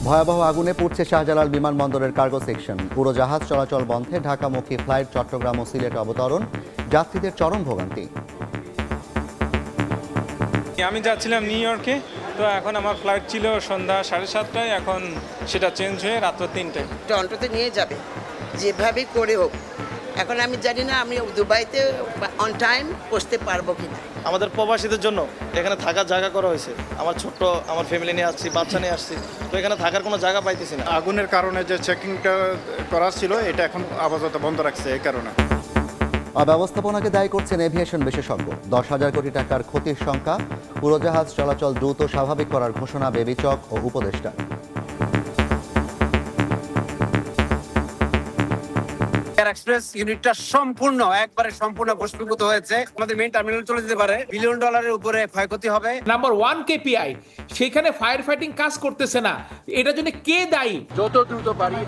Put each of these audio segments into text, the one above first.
ভয়াবহ আগুনে পুড়ছে শাহজালাল বিমানবন্দরের কার্গো সেকশন। উড়োজাহাজ চলাচল বন্ধে ঢাকামুখী ফ্লাইট চট্টগ্রাম ও সিলেটে অবতরণ, যাত্রীদের চরম ভোগান্তি। আমি যাচ্ছিলাম নিউ ইয়র্কে, তো এখন আমার ফ্লাইট ছিল সন্ধ্যা 7:30টায়, এখন সেটা চেঞ্জ হয়ে রাত্র 3টায়। টরন্টোতে নিয়ে যাবে যেভাবে করে হোক। এখন আমি জানি না আমি দুবাইতে অন টাইম পৌঁছতে পারবো কিনা। আমাদের প্রবাসীদের জন্য এখানে থাকার জায়গা করা হয়েছে। আমার ফ্যামিলি নিয়ে আসছি, বাচ্চা নিয়ে আসছি, তো এখানে থাকার কোনো জায়গা পাইতেছি না। আগুনের কারণে যে চেকিংটা করা ছিল এটা এখন আপাতত বন্ধ রাখছে এই কারণে। অব্যবস্থাপনাকে দায়ী করছেন এভিয়েশন বিশেষজ্ঞ। 10,000 কোটি টাকার ক্ষতির সংখ্যা। উড়োজাহাজ চলাচল দ্রুত স্বাভাবিক করার ঘোষণা বেবিচক ও উপদেষ্টা। এক্সপ্রেস ইউনিটটা সম্পূর্ণ ভস্মীভূত হয়েছে। আমাদের মেইন টার্মিনাল চলে যেতে পারে, $1 বিলিয়ন উপরে ক্ষয়ক্ষতি হবে। নাম্বার 1 কেপিআই, সেখানে ফায়ার ফাইটিং কাজ করতেছে না, এটার জন্য কে দায়ী? যত দ্রুত পারি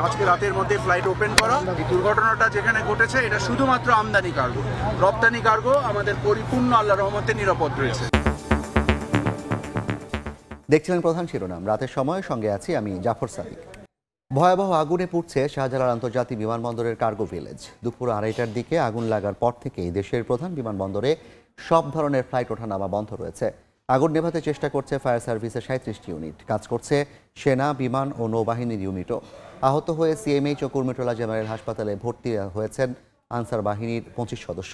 আজকে রাতের মধ্যে ফ্লাইট ওপেন করা। এই দুর্ঘটনাটা যেখানে ঘটেছে এটা শুধুমাত্র আমদানি কার্গো, রপ্তানি কার্গো আমাদের পরিপূর্ণ আল্লাহর রহমতে নিরাপদ রয়েছে। দেখছিলেন প্রধান শিরোনাম, রাতের সময়, সঙ্গে আছি আমি জাফর সাদিক। ভয়াবহ আগুনে পুড়ছে শাহজালাল আন্তর্জাতিক বিমানবন্দরের কার্গো ভিলেজ। দুপুর 2:30টার দিকে আগুন লাগার পর থেকেই দেশের প্রধান বিমানবন্দরে সব ধরনের ফ্লাইট ওঠানামা বন্ধ রয়েছে। আগুন নেভাতে চেষ্টা করছে ফায়ার সার্ভিসের 37টি ইউনিট, কাজ করছে সেনা, বিমান ও নৌবাহিনীর ইউনিটও। আহত হয়ে সিএমএইচ ও কুর্মিটোলা জেনারেল হাসপাতালে ভর্তি হয়েছেন আনসার বাহিনীর 25 সদস্য।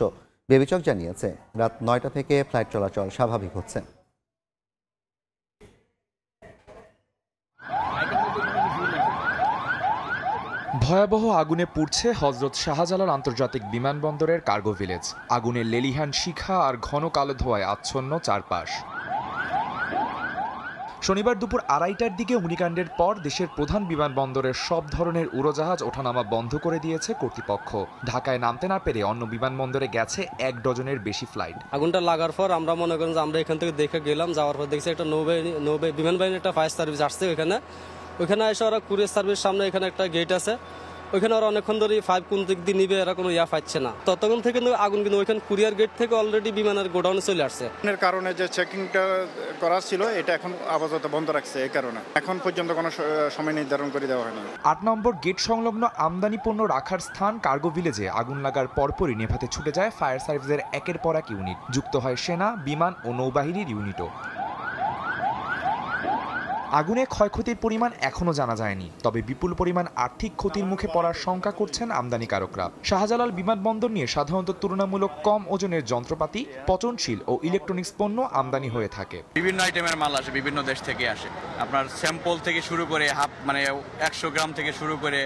বেবিচক জানিয়েছে রাত 9টা থেকে ফ্লাইট চলাচল স্বাভাবিক হচ্ছে। ভয়াবহ আগুনে পুড়ছে হযরত শাহজালাল আন্তর্জাতিক বিমানবন্দরের কার্গো ভিলেজ। আগুনের লেলিহান শিখা আর ঘন কালো ধোঁয়ায় আচ্ছন্ন চারপাশ। শনিবার দুপুর 2:30টার দিকে অগ্নিকাণ্ডের পর দেশের প্রধান বিমানবন্দরের সব ধরনের উড়োজাহাজ ওঠানামা বন্ধ করে দিয়েছে কর্তৃপক্ষ। ঢাকায় নামতে না পেরে অন্য বিমানবন্দরে গেছে 1 ডজনের বেশি ফ্লাইট। আগুনটা লাগার পর আমরা মনে করেন যে আমরা এখান থেকে দেখে গেলাম, যাওয়ার পর দেখছি একটা বিমান বাহিনীর একটা ফায়ার সার্ভিস আসছে। ওইখানে এসে ওরা কুরিয়ার সার্ভিস সামনে এখানে একটা গেট আছে, ওইখানে ওরা অনেকক্ষণ ধরে 5 কোন দিক দিয়ে নিবে, এরা কোনো পাচ্ছে না। ততক্ষণ থেকে আগুন কিন্তু ওইখানে কুরিয়ার গেট থেকে অলরেডি বিমানের গোডাউনে চলে আসছে। এর কারণে যে চেকিংটা করা ছিল এটা এখন আপাতত বন্ধ রাখছে এই কারণে। এখন পর্যন্ত কোনো সময় নির্ধারণ করে দেওয়া হয়নি। 8 নম্বর গেট সংলগ্ন আমদানি পণ্য রাখার স্থান কার্গো ভিলেজে আগুন লাগার পরপরই নেভাতে ছুটে যায় ফায়ার সার্ভিসের একের পর এক ইউনিট। যুক্ত হয় সেনা, বিমান ও নৌবাহিনীর ইউনিটও। আগুনে ক্ষয়ক্ষতির পরিমাণ এখনো জানা যায়নি, তবে বিপুল পরিমাণ আর্থিক ক্ষতির মুখে পড়ার শঙ্কা করছেন আমদানিকারকরা। শাহজালাল বিমানবন্দর নিয়ে সাধারণত তুলনামূলক কম ওজনের যন্ত্রপাতি, পচনশীল ও ইলেকট্রনিক্স পণ্য আমদানি হয়ে থাকে। বিভিন্ন আইটেমের মাল আসে, বিভিন্ন দেশ থেকে আসে। আপনার স্যাম্পল থেকে শুরু করে 100 গ্রাম থেকে শুরু করে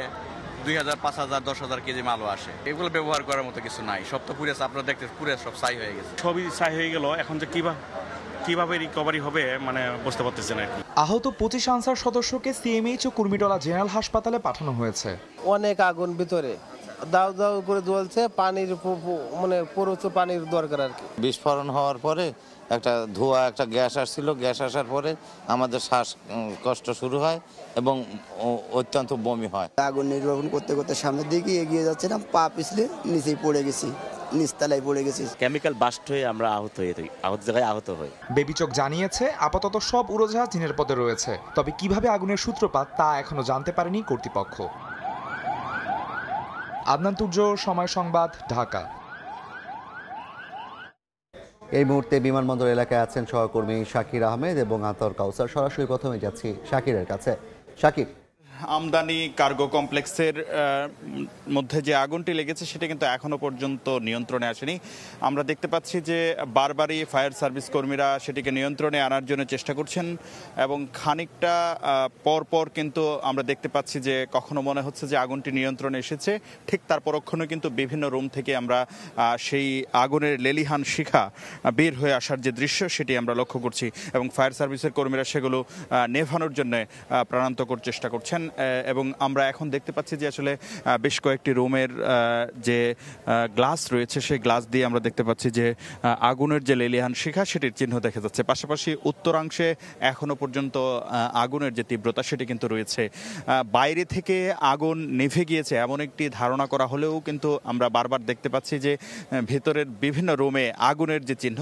2000, 5000, 10,000 কেজি মালও আসে। এগুলো ব্যবহার করার মতো কিছু নাই। সব তো পুরো আপনারা দেখতে পুরো সব ছাই হয়ে গেছে। সবই ছাই হয়ে গেল। এখন যে কিভাবে রিকভারি হবে বুঝতে পারতেছেন আর কি। আহত 25 আনসার সদস্যকে সিএমএইচ ও কুর্মিটোলা জেনারেল হাসপাতালে পাঠানো হয়েছে। অনেক আগুন ভিতরে দাউ দাউ করে জ্বলছে, পানির প্রচুর পানির দরকার আর কি। বিস্ফোরণ হওয়ার পরে একটা ধোঁয়া, একটা গ্যাস আসছিল। গ্যাস আসার পরে আমাদের শ্বাসকষ্ট শুরু হয় এবং অত্যন্ত বমি হয়। আগুন নির্বাপন করতে করতে সামনের দিকে এগিয়ে যাচ্ছিলাম, পা পিছলে নিচেই পড়ে গেছি, নিচতলায় পড়ে গেছি। কেমিক্যাল বাস্ট হয়ে আমরা আহত জায়গায় আহত হই। বেবিচক জানিয়েছে আপাতত সব উড়োজাহাজ নিরাপদে রয়েছে, তবে কিভাবে আগুনের সূত্রপাত তা এখনো জানতে পারেনি কর্তৃপক্ষ। আদনান তুর্য, সময় সংবাদ, ঢাকা। এই মুহূর্তে বিমানবন্দর এলাকায় আছেন সহকর্মী শাকির আহমেদ এবং আতর কাউসার। সরাসরি প্রথমে যাচ্ছি শাকিরের কাছে। শাকির, আমদানি কার্গো কমপ্লেক্সের মধ্যে যে আগুনটি লেগেছে সেটা কিন্তু এখনো পর্যন্ত নিয়ন্ত্রণে আসেনি। আমরা দেখতে পাচ্ছি যে বারবারই ফায়ার সার্ভিস কর্মীরা সেটিকে নিয়ন্ত্রণে আনার জন্য চেষ্টা করছেন এবং খানিকটা পর কিন্তু আমরা দেখতে পাচ্ছি যে কখনো মনে হচ্ছে যে আগুনটি নিয়ন্ত্রণে এসেছে, ঠিক তার পরক্ষণে কিন্তু বিভিন্ন রুম থেকে আমরা সেই আগুনের লেলিহান শিখা বের হয়ে আসার যে দৃশ্য সেটি আমরা লক্ষ্য করছি এবং ফায়ার সার্ভিসের কর্মীরা সেগুলো নেভানোর জন্য প্রাণান্তকর চেষ্টা করছেন। এবং আমরা এখন দেখতে পাচ্ছি যে আসলে বেশ কয়েকটি রুমের যে গ্লাস রয়েছে সেই গ্লাস দিয়ে আমরা দেখতে পাচ্ছি যে আগুনের যে লেলিহান শিখা সেটির চিহ্ন দেখা যাচ্ছে। পাশাপাশি উত্তরাংশে এখনো পর্যন্ত আগুনের যে তীব্রতা সেটি কিন্তু রয়েছে। বাইরে থেকে আগুন নিভে গিয়েছে এমন একটি ধারণা করা হলেও কিন্তু আমরা বারবার দেখতে পাচ্ছি যে ভেতরের বিভিন্ন রুমে আগুনের যে চিহ্ন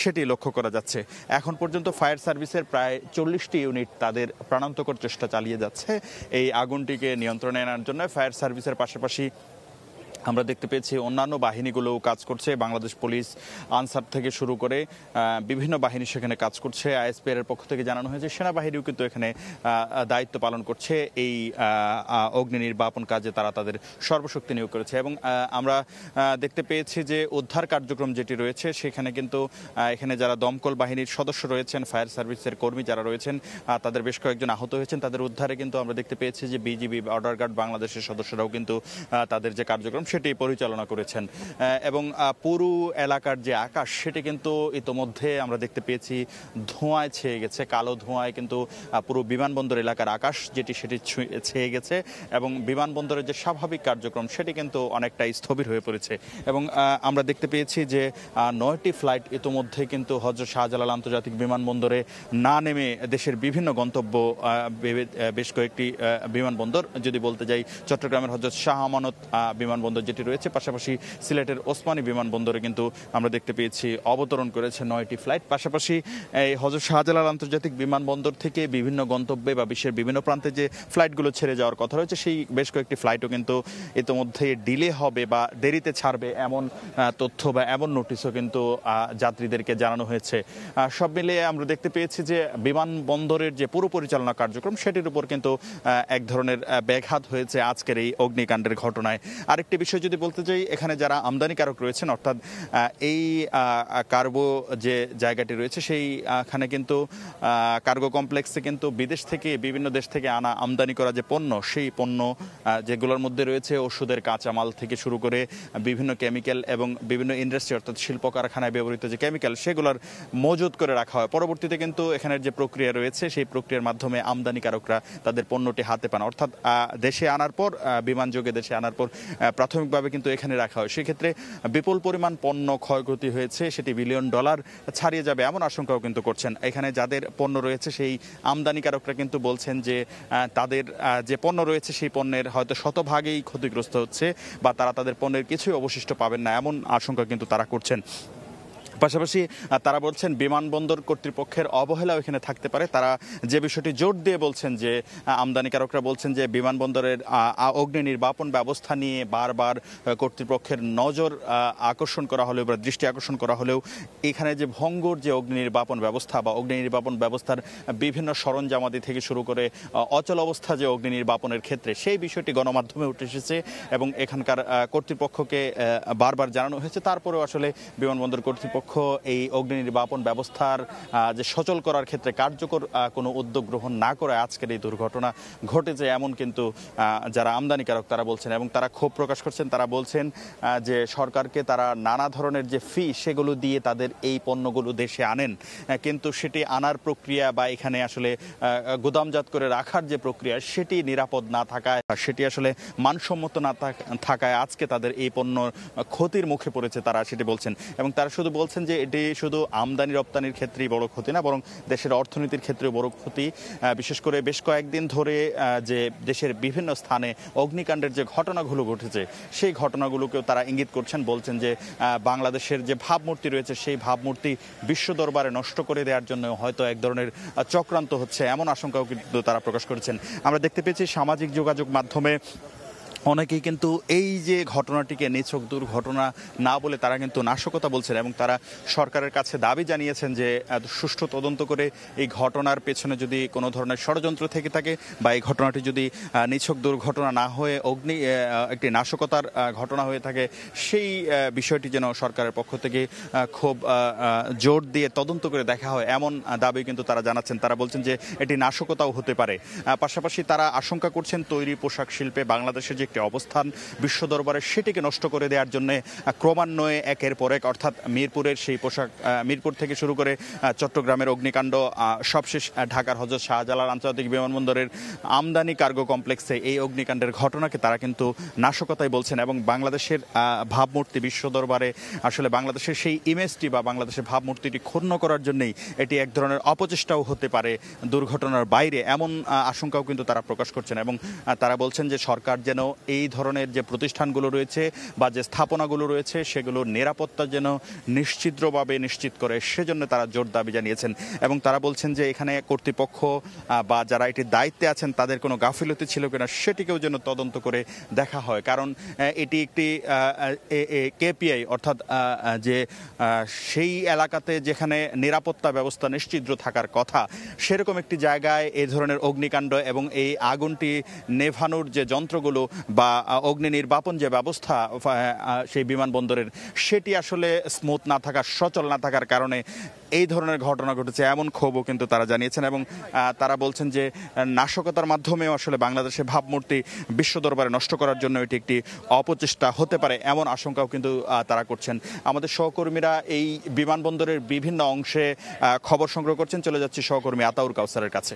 সেটি লক্ষ্য করা যাচ্ছে। এখন পর্যন্ত ফায়ার সার্ভিসের প্রায় 40টি ইউনিট তাদের প্রাণান্তকর চেষ্টা চালিয়ে যাচ্ছে এই আগুনটিকে নিয়ন্ত্রণে আনার জন্য। ফায়ার সার্ভিসের পাশাপাশি আমরা দেখতে পেয়েছি অন্যান্য বাহিনীগুলোও কাজ করছে। বাংলাদেশ পুলিশ, আনসার থেকে শুরু করে বিভিন্ন বাহিনী সেখানে কাজ করছে। আইএসপিআর এর পক্ষ থেকে জানানো হয়েছে সেনাবাহিনীও কিন্তু এখানে দায়িত্ব পালন করছে। এই অগ্নি নির্বাপন কাজে তারা তাদের সর্বশক্তি নিয়োগ করেছে এবং আমরা দেখতে পেয়েছি যে উদ্ধার কার্যক্রম যেটি রয়েছে সেখানে কিন্তু এখানে যারা দমকল বাহিনীর সদস্য রয়েছেন, ফায়ার সার্ভিসের কর্মী যারা রয়েছেন, তাদের বেশ কয়েকজন আহত হয়েছেন। তাদের উদ্ধারে কিন্তু আমরা দেখতে পেয়েছি যে বিজিবি, বর্ডার গার্ড বাংলাদেশের সদস্যরাও কিন্তু তাদের যে কার্যক্রম সেটি পরিচালনা করেছেন এবং পুরো এলাকার যে আকাশ সেটি কিন্তু ইতোমধ্যে আমরা দেখতে পেয়েছি ধোঁয়ায় ছেয়ে গেছে। কালো ধোঁয়ায় কিন্তু পুরো বিমানবন্দর এলাকার আকাশ সেটি ছেয়ে গেছে এবং বিমানবন্দরের যে স্বাভাবিক কার্যক্রম সেটি কিন্তু অনেকটাই স্থবির হয়ে পড়েছে এবং আমরা দেখতে পেয়েছি যে 9টি ফ্লাইট ইতোমধ্যে কিন্তু হযরত শাহজালাল আন্তর্জাতিক বিমানবন্দরে না নেমে দেশের বিভিন্ন গন্তব্য, বেশ কয়েকটি বিমানবন্দর যদি বলতে যাই, চট্টগ্রামের হযরত শাহ আমানত বিমানবন্দর যেটি রয়েছে, পাশাপাশি সিলেটের ওসমানী বিমানবন্দরে কিন্তু আমরা দেখতে পেয়েছি অবতরণ করেছে 9টি ফ্লাইট। পাশাপাশি এই হযরত শাহজালাল আন্তর্জাতিক বিমানবন্দর থেকে বিভিন্ন গন্তব্যে বা বিশ্বের বিভিন্ন প্রান্তে যে ফ্লাইটগুলো ছেড়ে যাওয়ার কথা রয়েছে সেই বেশ কয়েকটি ফ্লাইটও কিন্তু ইতিমধ্যে ডিলে হবে বা দেরিতে ছাড়বে এমন তথ্য বা এমন নোটিশও কিন্তু যাত্রীদেরকে জানানো হয়েছে। সব মিলিয়ে আমরা দেখতে পেয়েছি যে বিমানবন্দরের যে পুরো পরিচালনা কার্যক্রম সেটির উপর কিন্তু এক ধরনের ব্যাঘাত হয়েছে আজকের এই অগ্নিকাণ্ডের ঘটনায়। আরেকটি বিষয় যদি বলতে চাই, এখানে যারা আমদানিকারক রয়েছেন অর্থাৎ এই কার্গো যে জায়গাটি রয়েছে সেইখানে কিন্তু কার্গো কমপ্লেক্সে কিন্তু বিদেশ থেকে, বিভিন্ন দেশ থেকে আনা আমদানি করা যে পণ্য, সেই পণ্য যেগুলোর মধ্যে রয়েছে ওষুধের কাঁচামাল থেকে শুরু করে বিভিন্ন কেমিক্যাল এবং বিভিন্ন ইন্ডাস্ট্রি অর্থাৎ শিল্প কারখানায় ব্যবহৃত যে কেমিক্যাল সেগুলোর মজুত করে রাখা হয়। পরবর্তীতে কিন্তু এখানের যে প্রক্রিয়া রয়েছে সেই প্রক্রিয়ার মাধ্যমে আমদানিকারকরা তাদের পণ্যটি হাতে পান, অর্থাৎ দেশে আনার পর, বিমান যোগে দেশে আনার পর প্রাথমিকভাবে কিন্তু এখানে রাখা হয়। সেক্ষেত্রে বিপুল পরিমাণ পণ্য ক্ষয়ক্ষতি হয়েছে, সেটি $1 বিলিয়ন ছাড়িয়ে যাবে এমন আশঙ্কাও কিন্তু করছেন। এখানে যাদের পণ্য রয়েছে সেই আমদানিকারকরা কিন্তু বলছেন যে তাদের যে পণ্য রয়েছে সেই পণ্যের হয়তো শতভাগেই ক্ষতিগ্রস্ত হচ্ছে বা তারা তাদের পণ্যের কিছুই অবশিষ্ট পাবেন না এমন আশঙ্কা কিন্তু তারা করছেন। পাশাপাশি তারা বলছেন বিমানবন্দর কর্তৃপক্ষের অবহেলাও এখানে থাকতে পারে। তারা যে বিষয়টি জোর দিয়ে বলছেন যে আমদানিকারকরা বলছেন যে বিমানবন্দরের অগ্নি নির্বাপন ব্যবস্থা নিয়ে বারবার কর্তৃপক্ষের নজর আকর্ষণ করা হলেও বা দৃষ্টি আকর্ষণ করা হলেও এখানে যে ভঙ্গুর যে অগ্নি নির্বাপন ব্যবস্থা বা অগ্নি নির্বাপন ব্যবস্থার বিভিন্ন সরঞ্জামাদি থেকে শুরু করে অচল অবস্থা যে অগ্নি নির্বাপনের ক্ষেত্রে সেই বিষয়টি গণমাধ্যমে উঠে এসেছে এবং এখানকার কর্তৃপক্ষকে বারবার জানানো হয়েছে। তারপরেও আসলে বিমানবন্দর কর্তৃপক্ষ এই অগ্নি নির্বাপন ব্যবস্থার যে সচল করার ক্ষেত্রে কার্যকর কোনো উদ্যোগ গ্রহণ না করে আজকের এই দুর্ঘটনা ঘটেছে এমন কিন্তু যারা আমদানিকারক তারা বলছেন এবং তারা ক্ষোভ প্রকাশ করছেন। তারা বলছেন যে সরকারকে তারা নানা ধরনের যে ফি সেগুলো দিয়ে তাদের এই পণ্যগুলো দেশে আনেন, কিন্তু সেটি আনার প্রক্রিয়া বা এখানে আসলে গুদামজাত করে রাখার যে প্রক্রিয়া সেটি নিরাপদ না থাকায়, সেটি আসলে মানসম্মত না থাকায় আজকে তাদের এই পণ্য ক্ষতির মুখে পড়েছে তারা সেটি বলছেন। এবং তারা শুধু বলছেন যে এটি শুধু আমদানি রপ্তানির ক্ষেত্রেই বড় ক্ষতি না, বরং দেশের অর্থনীতির ক্ষেত্রেও বড় ক্ষতি। বিশেষ করে বেশ কয়েকদিন ধরে যে দেশের বিভিন্ন স্থানে অগ্নিকাণ্ডের যে ঘটনাগুলো ঘটেছে সেই ঘটনাগুলোকেও তারা ইঙ্গিত করছেন, বলছেন যে বাংলাদেশের যে ভাবমূর্তি রয়েছে সেই ভাবমূর্তি বিশ্ব দরবারে নষ্ট করে দেওয়ার জন্য হয়তো এক ধরনের চক্রান্ত হচ্ছে এমন আশঙ্কাও কিন্তু তারা প্রকাশ করেছেন। আমরা দেখতে পেয়েছি সামাজিক যোগাযোগ মাধ্যমে অনেকেই কিন্তু এই যে ঘটনাটিকে নিছক দুর্ঘটনা না বলে তারা কিন্তু নাশকতা বলছেন এবং তারা সরকারের কাছে দাবি জানিয়েছেন যে সুষ্ঠু তদন্ত করে এই ঘটনার পেছনে যদি কোনো ধরনের ষড়যন্ত্র থেকে থাকে বা এই ঘটনাটি যদি নিছক দুর্ঘটনা না হয়ে একটি নাশকতার ঘটনা হয়ে থাকে সেই বিষয়টি যেন সরকারের পক্ষ থেকে খুব জোর দিয়ে তদন্ত করে দেখা হয় এমন দাবি কিন্তু তারা জানাচ্ছেন। তারা বলছেন যে এটি নাশকতাও হতে পারে। পাশাপাশি তারা আশঙ্কা করছেন তৈরি পোশাক শিল্পে বাংলাদেশের যে একটি অবস্থান বিশ্ব দরবারে, সেটিকে নষ্ট করে দেওয়ার জন্য ক্রমান্বয়ে একের পর এক, অর্থাৎ মিরপুরের সেই মিরপুর থেকে শুরু করে চট্টগ্রামের অগ্নিকাণ্ড, সবশেষ ঢাকার হযরত শাহজালাল আন্তর্জাতিক বিমানবন্দরের আমদানি কার্গো কমপ্লেক্সে এই অগ্নিকাণ্ডের ঘটনাকে তারা কিন্তু নাশকতাই বলছেন। এবং বাংলাদেশের ভাবমূর্তি বিশ্ব দরবারে আসলে বাংলাদেশের সেই ইমেজটি বা বাংলাদেশের ভাবমূর্তিটি ক্ষুণ্ণ করার জন্যই এটি এক ধরনের অপচেষ্টাও হতে পারে, দুর্ঘটনার বাইরে, এমন আশঙ্কাও কিন্তু তারা প্রকাশ করছেন। এবং তারা বলছেন যে সরকার যেন এই ধরনের যে প্রতিষ্ঠানগুলো রয়েছে বা যে স্থাপনাগুলো রয়েছে সেগুলোর নিরাপত্তা যেন নিশ্চিতভাবে নিশ্চিত করে, সেজন্য তারা জোর দাবি জানিয়েছেন। এবং তারা বলছেন যে এখানে কর্তৃপক্ষ বা যারা এটির দায়িত্বে আছেন তাদের কোনো গাফিলতি ছিল কিনা সেটিকেও যেন তদন্ত করে দেখা হয়। কারণ এটি একটি কেপিআই, অর্থাৎ যে সেই এলাকাতে যেখানে নিরাপত্তা ব্যবস্থা নিশ্চিত থাকার কথা, সেরকম একটি জায়গায় এই ধরনের অগ্নিকাণ্ড এবং এই আগুনটি নেভানোর যে যন্ত্রগুলো বা অগ্নি নির্বাপন যে ব্যবস্থা সেই বিমানবন্দরের, সেটি আসলে স্মুথ না থাকার, সচল না থাকার কারণে এই ধরনের ঘটনা ঘটেছে, এমন ক্ষোভও কিন্তু তারা জানিয়েছেন। এবং তারা বলছেন যে নাশকতার মাধ্যমেও আসলে বাংলাদেশের ভাবমূর্তি বিশ্ব দরবারে নষ্ট করার জন্য এটি একটি অপচেষ্টা হতে পারে, এমন আশঙ্কাও কিন্তু তারা করছেন। আমাদের সহকর্মীরা এই বিমানবন্দরের বিভিন্ন অংশে খবর সংগ্রহ করছেন। চলে যাচ্ছি সহকর্মী আতাউর কাউসারের কাছে।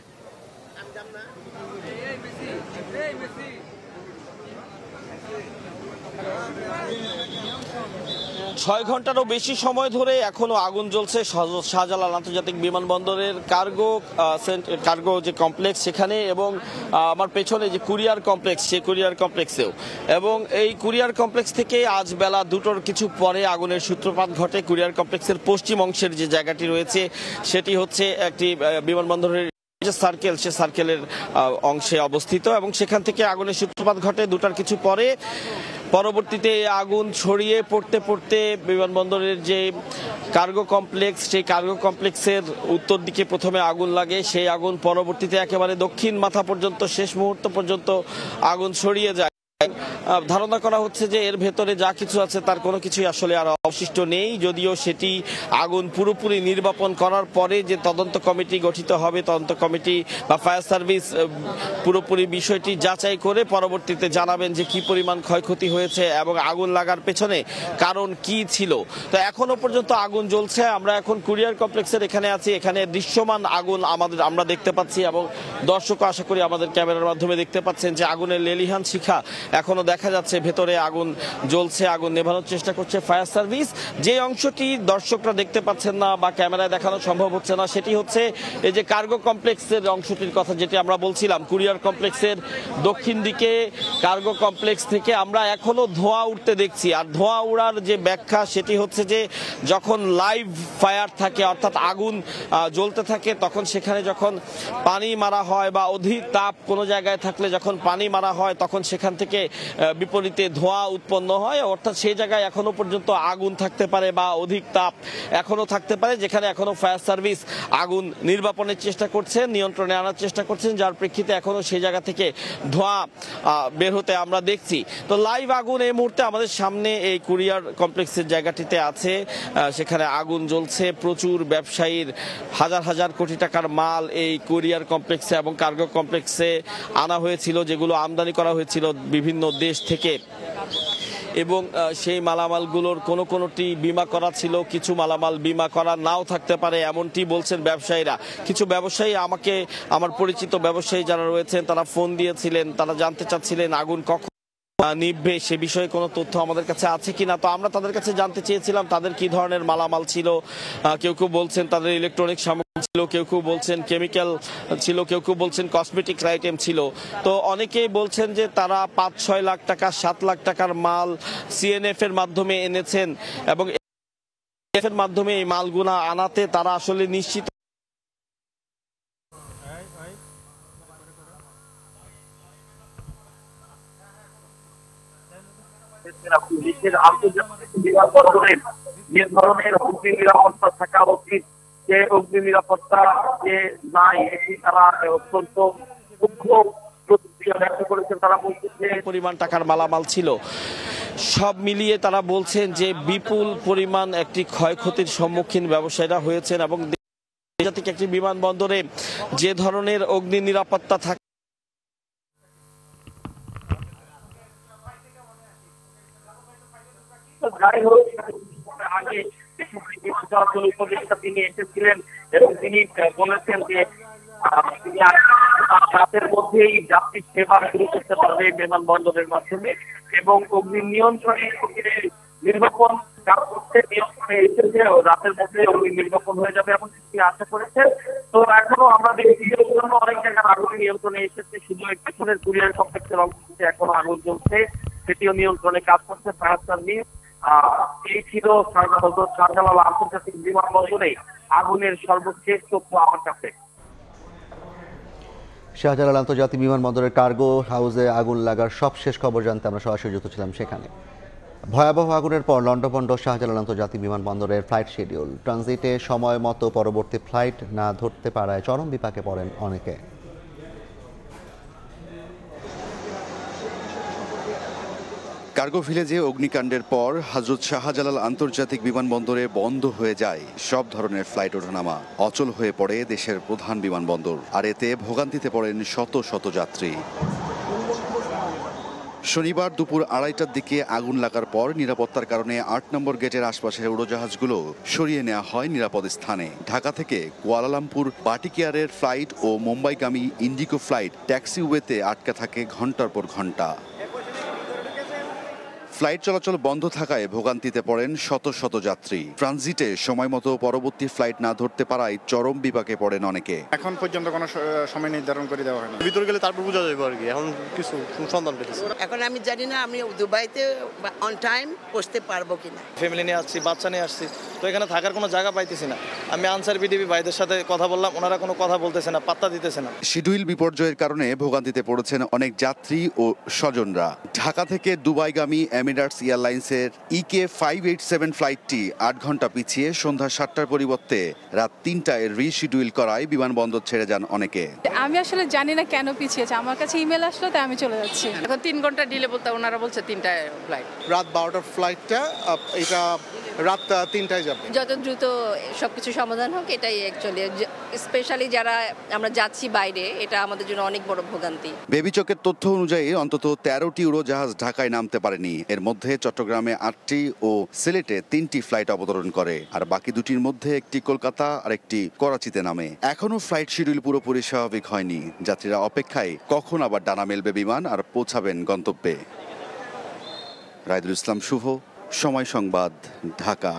6 ঘন্টারও বেশি সময় ধরে এখনো আগুন জ্বলছে শাহজালাল আন্তর্জাতিক বিমানবন্দরের কার্গো যে কমপ্লেক্স সেখানে, এবং আমার পেছনে যে কুরিয়ার কমপ্লেক্স, সেই কুরিয়ার কমপ্লেক্সেও। এবং এই কুরিয়ার কমপ্লেক্স থেকে আজ বেলা 2টোর কিছু পরে আগুনের সূত্রপাত ঘটে। কুরিয়ার কমপ্লেক্সের পশ্চিম অংশের যে জায়গাটি রয়েছে সেটি হচ্ছে একটি বিমানবন্দরের যে সার্কেল, সে সার্কেলের অংশে অবস্থিত, এবং সেখান থেকে আগুনের সূত্রপাত ঘটে 2টার কিছু পরে। পরবর্তীতে আগুন ছড়িয়ে পড়তে বিমানবন্দরের যে কার্গো কমপ্লেক্স, সেই কার্গো কমপ্লেক্সের উত্তর দিকে প্রথমে আগুন লাগে। সেই আগুন পরবর্তীতে একেবারে দক্ষিণ মাথা পর্যন্ত, শেষ মুহূর্ত পর্যন্ত আগুন ছড়িয়ে যায়। ধারণা করা হচ্ছে যে এর ভেতরে যা কিছু আছে তার কোনো কিছুই আসলে আর অবশিষ্ট নেই, যদিও সেটি আগুন পুরোপুরি নির্বাপন করার পরে যে তদন্ত কমিটি গঠিত হবে, তদন্ত কমিটি বা ফায়ার সার্ভিস পুরোপুরি বিষয়টি যাচাই করে পরবর্তীতে জানাবেন যে কি পরিমাণ ক্ষয়ক্ষতি হয়েছে এবং আগুন লাগার পেছনে কারণ কি ছিল। তো এখনো পর্যন্ত আগুন জ্বলছে। আমরা এখন কুরিয়ার কমপ্লেক্সের এখানে আছি, এখানে দৃশ্যমান আগুন আমরা দেখতে পাচ্ছি, এবং দর্শকও আশা করি আমাদের ক্যামেরার মাধ্যমে দেখতে পাচ্ছেন যে আগুনের লেলিহান শিখা এখনো দেখা যাচ্ছে। ভেতরে আগুন জ্বলছে, আগুন নেভানোর চেষ্টা করছে ফায়ার সার্ভিস। যে অংশটি দর্শকরা দেখতে পাচ্ছেন না বা ক্যামেরায় দেখানো সম্ভব হচ্ছে না, সেটি হচ্ছে এই যে কার্গো কমপ্লেক্সের অংশটির কথা যেটি আমরা বলছিলাম। কুরিয়ার কমপ্লেক্সের দক্ষিণ দিকে কার্গো কমপ্লেক্স থেকে আমরা এখনো ধোঁয়া উঠতে দেখছি। আর ধোঁয়া উড়ার যে ব্যাখ্যা সেটি হচ্ছে যে যখন লাইভ ফায়ার থাকে, অর্থাৎ আগুন জ্বলতে থাকে, তখন সেখানে যখন পানি মারা হয় বা অধিক তাপ কোনো জায়গায় থাকলে যখন পানি মারা হয়, তখন সেখান থেকে বিপরীতে ধোঁয়া উৎপন্ন হয়। অর্থাৎ সেই জায়গায় এখনো পর্যন্ত আগুন থাকতে পারে বা অধিক তাপ এখনো থাকতে পারে, যেখানে এখনো ফায়ার সার্ভিস আগুন নির্বাপনের চেষ্টা করছেন, নিয়ন্ত্রণে আনার চেষ্টা করছেন, যার প্রেক্ষিতে এখনো সেই জায়গা থেকে ধোঁয়া বের হতে আমরা দেখছি। তো লাইভ আগুন এই মুহূর্তে আমাদের সামনে এই কুরিয়ার কমপ্লেক্সের জায়গাটিতে আছে, সেখানে আগুন জ্বলছে। প্রচুর ব্যবসায়ীর হাজার হাজার কোটি টাকার মাল এই কুরিয়ার কমপ্লেক্সে এবং কার্গো কমপ্লেক্সে আনা হয়েছিল, যেগুলো আমদানি করা হয়েছিল বিভিন্ন দেশ থেকে। এবং সেই মালামালগুলোর কোনোটি বিমা করা ছিল, কিছু মালামাল বিমা করা নাও থাকতে পারে, এমনটি বলছেন ব্যবসায়ীরা। কিছু ব্যবসায়ী আমাকে, আমার পরিচিত ব্যবসায়ী যারা রয়েছেন, তারা ফোন দিয়েছিলেন, তারা জানতে চাচ্ছিলেন আগুন কখন নিভবে, সে বিষয়ে কোনো তথ্য আমাদের কাছে আছে কিনা। তো আমরা তাদের কাছে জানতে চেয়েছিলাম তাদের কি ধরনের মালামাল ছিল। কেউ কেউ বলছেন তাদের ইলেকট্রনিক সামগ্রী ছিল, কেউ কেউ বলছেন কেমিক্যাল ছিল, কেউ কেউ বলছেন কসমেটিক আইটেম ছিল। তো অনেকেই বলছেন যে তারা 5-6 লাখ টাকা, 7 লাখ টাকার মাল সিএনএফ এর মাধ্যমে এনেছেন, এবং এর মাধ্যমে এই মালগুনা আনাতে তারা আসলে নিশ্চিত। আন্তর্জাতিক বিমানবন্দরের যে ধরনের অগ্নি নিরাপত্তা থাকা উচিত, যে অগ্নি নিরাপত্তা যে নাই, এটি তারা অত্যন্ত মুখ্য প্রতিক্রিয়া ব্যক্ত করেছেন। তারা বলছেন যে পরিমাণ টাকার মালামাল ছিল। সব মিলিয়ে তারা বলছেন যে বিপুল পরিমাণ একটি ক্ষয়ক্ষতির সম্মুখীন ব্যবসায়ীরা হয়েছেন, এবং আন্তর্জাতিক একটি বিমানবন্দরে যে ধরনের অগ্নি নিরাপত্তা থাকে তো যাই হোক আগে বিমান চলাচল উপদেষ্টা তিনি এসেছিলেন এবং তিনি বলেছেন যে তিনি রাতের মধ্যেই যাত্রী সেবা শুরু করতে পারবে বিমানবন্দরের মাধ্যমে এবং অগ্নি নিয়ন্ত্রণে নির্বাপন কাজ করতে নিয়ন্ত্রণে এসেছে রাতের মধ্যে অগ্নি নির্বাপন হয়ে যাবে এমন তিনি আশা করেছেন। তো এখনো আমরা দেখছি যে অনেক জায়গায় আগুন নিয়ন্ত্রণে এসেছে, শুধু পেছনের কুরিয়ার কমপ্লেক্সের অংশে এখনো আগুন জ্বলছে, সেটিও নিয়ন্ত্রণে কাজ করছে ফায়ার সার্ভিস। এই ছিল হযরত শাহজালাল আন্তর্জাতিক বিমানবন্দরে আগুনের সর্বশেষ তথ্য আমার কাছে। শাহজালাল আন্তর্জাতিক বিমানবন্দরের কার্গো হাউসে আগুন লাগার সবশেষ খবর জানতে আমরা সরাসরি যুক্ত ছিলাম সেখানে। ভয়াবহ আগুনের পর লন্ডভন্ড শাহজালাল আন্তর্জাতিক বিমানবন্দরের ফ্লাইট শিডিউল। ট্রানজিটে সময় মতো পরবর্তী ফ্লাইট না ধরতে পারায় চরম বিপাকে পড়েন অনেকে। কার্গো ভিলেজে অগ্নিকাণ্ডের পর হযরত শাহজালাল আন্তর্জাতিক বিমানবন্দরে বন্ধ হয়ে যায় সব ধরনের ফ্লাইট ওঠানামা। অচল হয়ে পড়ে দেশের প্রধান বিমানবন্দর, আর এতে ভোগান্তিতে পড়েন শত শত যাত্রী। শনিবার দুপুর 2:30টার দিকে আগুন লাগার পর নিরাপত্তার কারণে 8 নম্বর গেটের আশপাশের উড়োজাহাজগুলো সরিয়ে নেওয়া হয় নিরাপদ স্থানে। ঢাকা থেকে কুয়ালালামপুর বাটিক এয়ারের ফ্লাইট ও মুম্বাইগামী ইন্ডিগো ফ্লাইট ট্যাক্সিওয়েতে আটকা থাকে ঘন্টার পর ঘন্টা। ফ্লাইট চলাচল বন্ধ থাকায় ভোগান্তিতে পড়েন শত শত যাত্রী। ট্রানজিটে সময় মতো পরবর্তী ফ্লাইট না ধরতে পারায় চরম বিপাকে পড়েন অনেকে। এখন পর্যন্ত কোনো সময় নির্ধারণ করে দেওয়া হয়নি। ভিতরে গেলে তারপর বোঝা যাবে আর কি, এখন কিছু সন্ধান পেতেছি। এখন আমি জানি না আমি দুবাইতে অন টাইম পৌঁছতে পারবো কিনা। ফ্যামিলি নিয়ে আসছি, বাচ্চা নিয়ে আসছি, তো এখানে থাকার কোনো জায়গা পাইতেছি না। আমি আনসার বিডিবি ভাইদের সাথে কথা বললাম, ওনারা কোনো কথা বলতেছে না, পাত্তা দিতেছে না। শিডিউল বিপর্যয়ের কারণে ভোগান্তিতে পড়েছেন অনেক যাত্রী ও স্বজনরা। ঢাকা থেকে দুবাইগামী এমিরেটস এয়ারলাইন্সের EK 587 ফ্লাইটটি 8 ঘন্টা পিছিয়ে সন্ধ্যা 7টার পরিবর্তে রাত 3টায় রিশিডিউল করায় বিমানবন্দর ছেড়ে যান অনেকে। আমি আসলে জানি না কেন পিছিয়েছে, আমার কাছে ইমেল আসলো তাই আমি চলে যাচ্ছি। এখন 3 ঘন্টা ডিলে বলতে ওনারা বলছে 3টায় ফ্লাইট। রাত 12টার ফ্লাইটটা এটা রাত 3টায় যাবে। যত দ্রুত সবকিছু সমাধান হোক এটাই অ্যাকচুয়ালি, স্পেশালি যারা আমরা যাচ্ছি বাইরে, এটা আমাদের জন্য অনেক বড় ভোগান্তি। বেবিচকের তথ্য অনুযায়ী অন্তত 13টি উড়োজাহাজ ঢাকায় নামতে পারেনি। এর মধ্যে চট্টগ্রামে 8টি ও সিলেটে 3টি ফ্লাইট অবতরণ করে, আর বাকি দুটির মধ্যে একটি কলকাতা আর একটি করাচিতে নামে। এখনো ফ্লাইট শিডিউল পুরোপুরি স্বাভাবিক হয়নি। যাত্রীরা অপেক্ষায় কখন আবার ডানা মেলবে বিমান আর পৌঁছাবেন গন্তব্যে। রাইদুল ইসলাম শুভ, সময় সংবাদ, ঢাকা।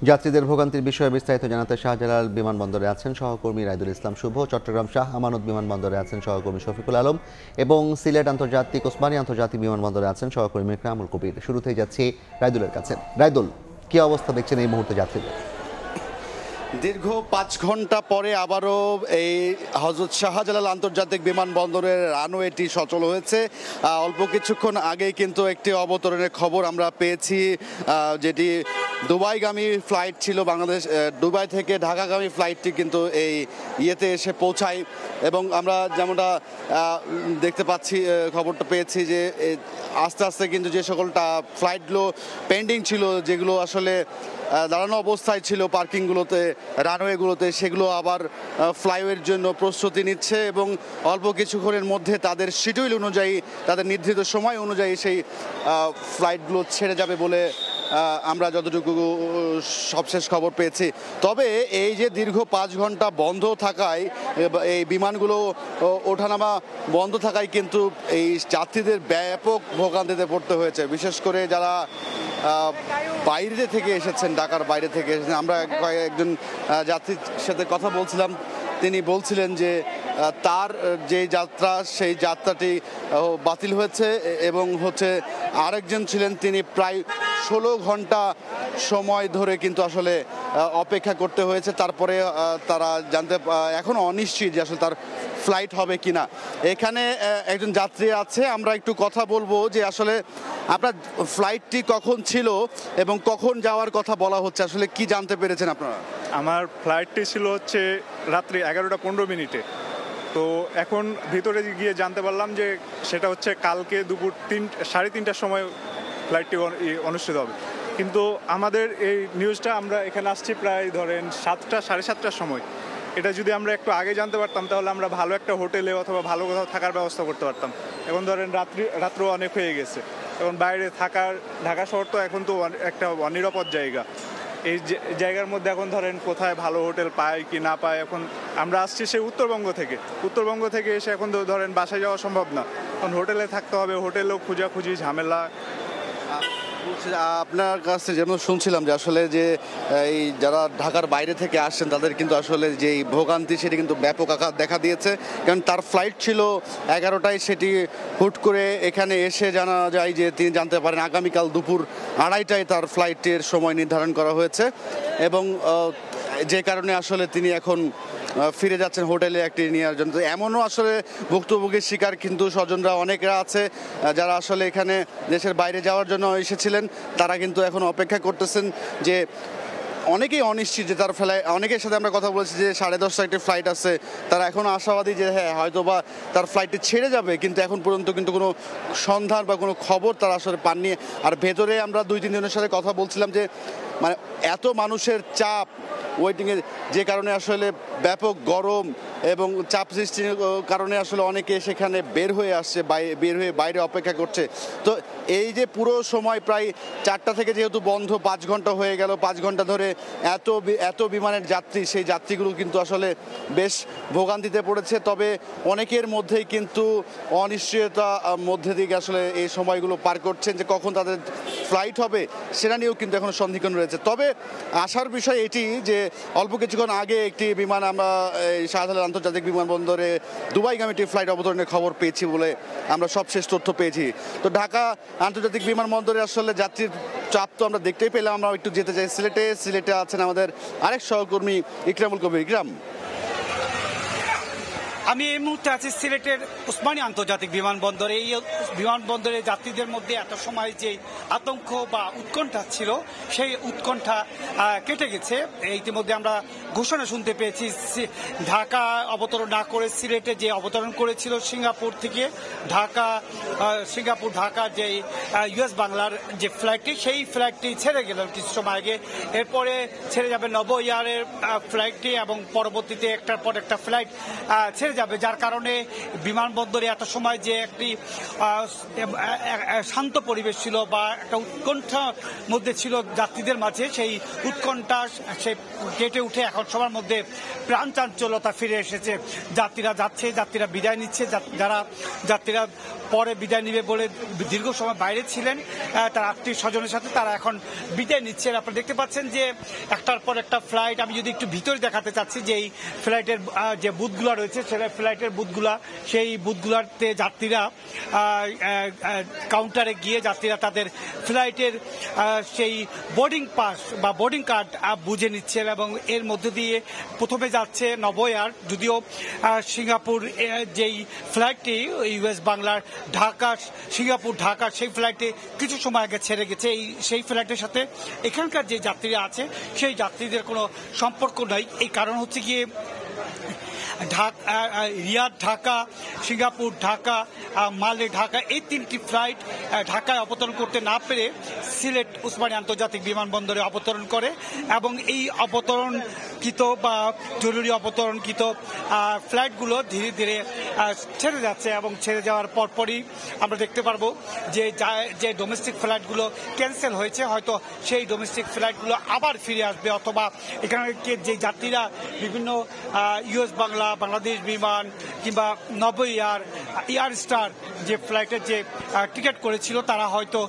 যাত্রীদের ভোগান্তির বিষয়ে বিস্তারিত জানাতে শাহজালাল বিমানবন্দরে আছেন সহকর্মী রাইদুল ইসলাম শুভ, চট্টগ্রাম শাহ আমানত বিমানবন্দরে আছেন সহকর্মী শফিকুল আলম এবং সিলেট আন্তর্জাতিক ওসমানী আন্তর্জাতিক বিমানবন্দরে আছেন সহকর্মী ইকরামুল কবির। শুরুতেই যাচ্ছি রাইদুলের কাছে। রাইদুল, কি অবস্থা দেখছেন এই মুহূর্তে যাত্রীদের? দীর্ঘ 5 ঘন্টা পরে আবারও এই হযরত শাহজালাল আন্তর্জাতিক বিমানবন্দরের রানওয়েটি সচল হয়েছে। অল্প কিছুক্ষণ আগেই কিন্তু একটি অবতরণের খবর আমরা পেয়েছি, যেটি দুবাইগামী ফ্লাইট ছিল। বাংলাদেশ দুবাই থেকে ঢাকাগামী ফ্লাইটটি কিন্তু এই ইয়েতে এসে পৌঁছায় এবং আমরা যেমনটা দেখতে পাচ্ছি, খবরটা পেয়েছি যে আস্তে আস্তে কিন্তু যে সকলটা ফ্লাইটগুলো পেন্ডিং ছিল, যেগুলো আসলে দাঁড়ানো অবস্থায় ছিল পার্কিংগুলোতে, রানওয়েগুলোতে, সেগুলো আবার ফ্লাইওয়ের জন্য প্রস্তুতি নিচ্ছে এবং অল্প কিছুক্ষণের মধ্যে তাদের শিডিউল অনুযায়ী, তাদের নির্ধারিত সময় অনুযায়ী সেই ফ্লাইটগুলো ছেড়ে যাবে বলে আমরা যতটুকু সবশেষ খবর পেয়েছি। তবে এই যে দীর্ঘ 5 ঘন্টা বন্ধ থাকায়, এই বিমানগুলো ওঠানামা বন্ধ থাকায় কিন্তু এই যাত্রীদের ব্যাপক ভোগান্তিতে পড়তে হয়েছে, বিশেষ করে যারা বাইরে থেকে এসেছেন, ঢাকার বাইরে থেকে এসেছেন। আমরা কয়েকজন যাত্রীর সাথে কথা বলছিলাম, তিনি বলছিলেন যে তার যে যাত্রা, সেই যাত্রাটি বাতিল হয়েছে এবং আরেকজন ছিলেন, তিনি প্রায় 16 ঘন্টা সময় ধরে কিন্তু আসলে অপেক্ষা করতে হয়েছে। তারপরে তারা এখনো অনিশ্চিত যে আসলে তার ফ্লাইট হবে কিনা। এখানে একজন যাত্রী আছে, আমরা একটু কথা বলবো যে আসলে আপনার ফ্লাইটটি কখন ছিল এবং কখন যাওয়ার কথা বলা হচ্ছে, আসলে কি জানতে পেরেছেন আপনারা? আমার ফ্লাইটটি ছিল রাত্রি 11টা 15 মিনিটে। তো এখন ভিতরে গিয়ে জানতে পারলাম যে সেটা কালকে দুপুর 3:30টার সময় ফ্লাইটটি অনুষ্ঠিত হবে। কিন্তু আমাদের এই নিউজটা আমরা এখানে আসছি প্রায় ধরেন 7টা 7:30টার সময়। এটা যদি আমরা একটু আগে জানতে পারতাম তাহলে আমরা ভালো একটা হোটেলে অথবা ভালো কোথাও থাকার ব্যবস্থা করতে পারতাম। এখন ধরেন রাত্র অনেক হয়ে গেছে, এখন বাইরে থাকার, ঢাকা শহর তো এখন তো একটা অনিরাপদ জায়গা। এই জায়গার মধ্যে এখন ধরেন কোথায় ভালো হোটেল পায় কি না পায়, এখন আমরা আসছি সেই উত্তরবঙ্গ থেকে এসে এখন তো ধরেন বাসায় যাওয়া সম্ভব না, এখন হোটেলে থাকতে হবে, হোটেলেও খোঁজাখুঁজি ঝামেলা। আপনার কাছে যেমন শুনছিলাম যে আসলে যে এই যারা ঢাকার বাইরে থেকে আসছেন তাদের কিন্তু আসলে যে ভোগান্তি সেটি কিন্তু ব্যাপক আকার দেখা দিয়েছে, কারণ তার ফ্লাইট ছিল 11টায়, সেটি হুট করে এখানে এসে জানা যায় যে তিনি জানতে পারেন আগামীকাল দুপুর 2:30টায় তার ফ্লাইটের সময় নির্ধারণ করা হয়েছে, এবং যে কারণে আসলে তিনি এখন ফিরে যাচ্ছেন হোটেলে একটি নেওয়ার জন্য। এমনও আসলে ভুক্তভোগীর শিকার কিন্তু স্বজনরা অনেকরা আছে যারা আসলে এখানে দেশের বাইরে যাওয়ার জন্য এসেছিলেন, তারা কিন্তু এখন অপেক্ষা করতেছেন যে অনেকেই অনিশ্চিত যে তার ফ্লাইট, অনেকের সাথে আমরা কথা বলেছি যে 10:30 একটি ফ্লাইট আছে, তারা এখনও আশাবাদী যে হ্যাঁ হয়তো বা তার ফ্লাইটটি ছেড়ে যাবে, কিন্তু এখন পর্যন্ত কিন্তু কোনো সন্ধান বা কোনো খবর তারা আসলে পাননি। আর ভেতরে আমরা 2-3 জনের সাথে কথা বলছিলাম যে মানে এত মানুষের চাপ ওয়েটিংয়ে, যে কারণে আসলে ব্যাপক গরম এবং চাপ সৃষ্টির কারণে আসলে অনেকে সেখানে বের হয়ে আসছে, বের হয়ে বাইরে অপেক্ষা করছে। তো এই যে পুরো সময় প্রায় 4টা থেকে যেহেতু বন্ধ 5 ঘন্টা হয়ে গেল, 5 ঘন্টা ধরে এত বিমানের যাত্রী, সেই যাত্রীগুলো কিন্তু আসলে বেশ ভোগান্তিতে পড়েছে। তবে অনেকের মধ্যেই কিন্তু অনিশ্চয়তার মধ্যে দিকে আসলে এই সময়গুলো পার করছেন, যে কখন তাদের ফ্লাইট হবে সেটা নিয়েও কিন্তু এখনো সন্দিগ্ধ রয়েছে। তবে আসার বিষয় এটি যে অল্প কিছুক্ষণ আগে একটি বিমান আমরা শাহজালাল আন্তর্জাতিক বিমানবন্দরে দুবাইগামী একটি ফ্লাইট অবতরণের খবর পেয়েছি বলে আমরা সবশেষ তথ্য পেয়েছি। তো ঢাকা আন্তর্জাতিক বিমানবন্দরে আসলে যাত্রীর চাপ তো আমরা দেখতেই পেলাম। আমরা একটু যেতে চাই সিলেটে আছেন আমাদের আরেক সহকর্মী ইকরামুল কবির। ইকরাম, আমি এই মুহূর্তে আছি সিলেটের উসমানী আন্তর্জাতিক বিমানবন্দরে। এই বিমানবন্দরে যাত্রীদের মধ্যে এত সময় যে আতঙ্ক বা উৎকণ্ঠা ছিল, সেই উৎকণ্ঠা কেটে গেছে। ইতিমধ্যে আমরা ঘোষণা শুনতে পেয়েছি, ঢাকা অবতরণ না করে সিলেটে যে অবতরণ করেছিল সিঙ্গাপুর থেকে ঢাকা যে ইউএস বাংলার যে ফ্লাইটটি, সেই ফ্লাইটটি ছেড়ে গেল কিছু সময় আগে। এরপরে ছেড়ে যাবে নভো এয়ারের ফ্লাইটটি, এবং পরবর্তীতে একটার পর একটা ফ্লাইট ছেড়ে যাবে, যার কারণে বিমানবন্দরে এত সময় যে একটি শান্ত পরিবেশ ছিল বা একটা উৎকণ্ঠার মধ্যে ছিল যাত্রীদের মাঝে, সেই উৎকণ্ঠা সে কেটে উঠে এখন সবার মধ্যে প্রাণ চাঞ্চল্যতা ফিরে এসেছে। যাত্রীরা যাচ্ছে, যাত্রীরা বিদায় নিচ্ছে, যাত্রীরা পরে বিদায় নিবে বলে দীর্ঘ সময় বাইরে ছিলেন তার আত্মীয় স্বজনের সাথে, তারা এখন বিদায় নিচ্ছেন। আপনারা দেখতে পাচ্ছেন যে একটার পর একটা ফ্লাইট। আমি যদি একটু ভিতরে দেখাতে চাচ্ছি যে এই ফ্লাইটের যে বুথগুলো রয়েছে, ফ্লাইটের বুথগুলা, সেই বুথগুলাতে যাত্রীরা কাউন্টারে গিয়ে যাত্রীরা তাদের ফ্লাইটের সেই বোর্ডিং পাস বা বোর্ডিং কার্ড বুঝে নিচ্ছেন, এবং এর মধ্যে দিয়ে প্রথমে যাচ্ছে নভো এয়ার। যদিও সিঙ্গাপুর যেই ফ্লাইটটি ইউএস বাংলার সিঙ্গাপুর ঢাকা, সেই ফ্লাইটে কিছু সময় আগে ছেড়ে গেছে। সেই ফ্লাইটের সাথে এখানকার যে যাত্রীরা আছে সেই যাত্রীদের কোনো সম্পর্ক নাই। এই কারণ হচ্ছে গিয়ে রিয়াদ ঢাকা, সিঙ্গাপুর ঢাকা, মালে ঢাকা, এই 3টি ফ্লাইট ঢাকায় অবতরণ করতে না পেরে সিলেট উসমানী আন্তর্জাতিক বিমানবন্দরে অবতরণ করে, এবং এই অবতরণকৃত বা জরুরি অবতরণকৃত ফ্লাইটগুলো ধীরে ধীরে ছেড়ে যাচ্ছে, এবং ছেড়ে যাওয়ার পরপরই আমরা দেখতে পারবো যে ডোমেস্টিক ফ্লাইটগুলো ক্যান্সেল হয়েছে, হয়তো সেই ডোমেস্টিক ফ্লাইটগুলো আবার ফিরে আসবে, অথবা এখানে যে যাত্রীরা বিভিন্ন ইউএস বাংলা, বাংলাদেশ বিমান কিংবা নভো এয়ার স্টার যে ফ্লাইটের যে টিকিট করেছিল, তারা হয়তো